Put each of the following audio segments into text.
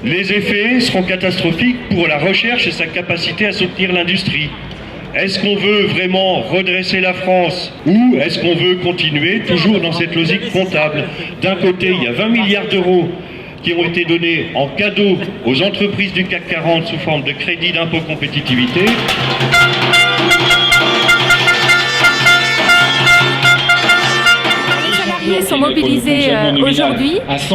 Les effets seront catastrophiques pour la recherche et sa capacité à soutenir l'industrie. Est-ce qu'on veut vraiment redresser la France ou est-ce qu'on veut continuer toujours dans cette logique comptable? D'un côté, il y a 20 milliards d'euros qui ont été donnés en cadeau aux entreprises du CAC 40 sous forme de crédit d'impôt compétitivité. Les salariés sont mobilisés aujourd'hui parce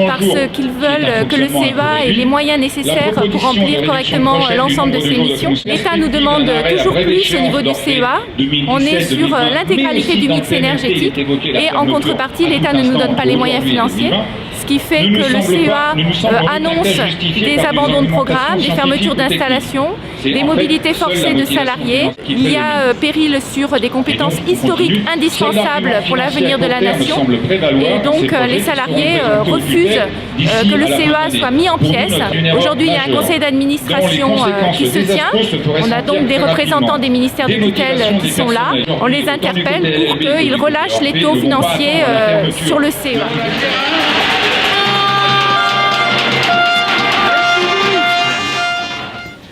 qu'ils veulent que le CEA ait les moyens nécessaires pour remplir correctement l'ensemble de ses missions. L'État nous demande toujours plus au niveau du CEA. On est sur l'intégralité du mix énergétique et en contrepartie, l'État ne nous donne pas les moyens financiers. Ce qui fait que le CEA annonce des abandons de programmes, des fermetures d'installations, des mobilités forcées de salariés. Il y a péril sur des compétences historiques indispensables pour l'avenir de la nation. Et donc les salariés refusent que le CEA soit mis en pièces. Aujourd'hui, il y a un conseil d'administration qui se tient. On a donc des représentants des ministères de tutelle qui sont là. On les interpelle pour qu'ils relâchent les taux financiers sur le CEA.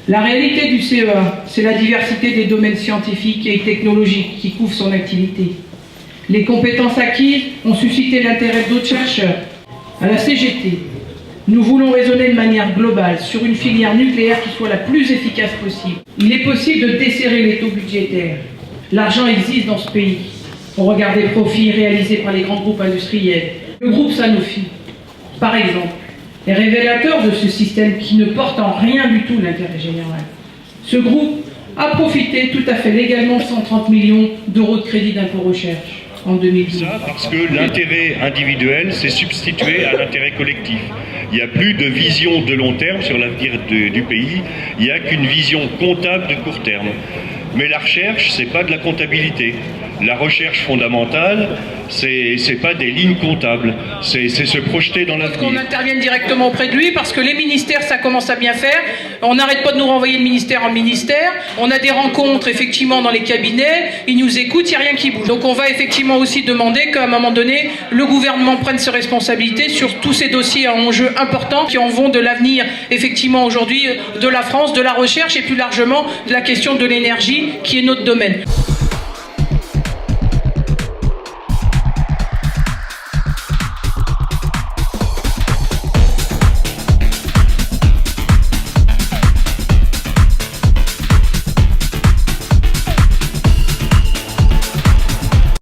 La réalité du CEA, c'est la diversité des domaines scientifiques et technologiques qui couvrent son activité. Les compétences acquises ont suscité l'intérêt d'autres chercheurs. À la CGT, nous voulons raisonner de manière globale sur une filière nucléaire qui soit la plus efficace possible. Il est possible de desserrer les taux budgétaires. L'argent existe dans ce pays. On regarde les profits réalisés par les grands groupes industriels. Le groupe Sanofi, par exemple, est révélateur de ce système qui ne porte en rien du tout l'intérêt général. Ce groupe a profité tout à fait légalement de 130 millions d'euros de crédit d'impôt recherche en 2012. Ça parce que l'intérêt individuel s'est substitué à l'intérêt collectif. Il n'y a plus de vision de long terme sur l'avenir du pays, il n'y a qu'une vision comptable de court terme. Mais la recherche, c'est pas de la comptabilité. La recherche fondamentale, c'est pas des lignes comptables, c'est se projeter dans l'avenir. Qu'on intervienne directement auprès de lui, parce que les ministères, ça commence à bien faire. On n'arrête pas de nous renvoyer de ministère en ministère. On a des rencontres, effectivement, dans les cabinets. Ils nous écoutent, il n'y a rien qui bouge. Donc on va effectivement aussi demander qu'à un moment donné, le gouvernement prenne ses responsabilités sur tous ces dossiers à enjeux importants qui en vont de l'avenir, effectivement, aujourd'hui, de la France, de la recherche et plus largement de la question de l'énergie, qui est notre domaine.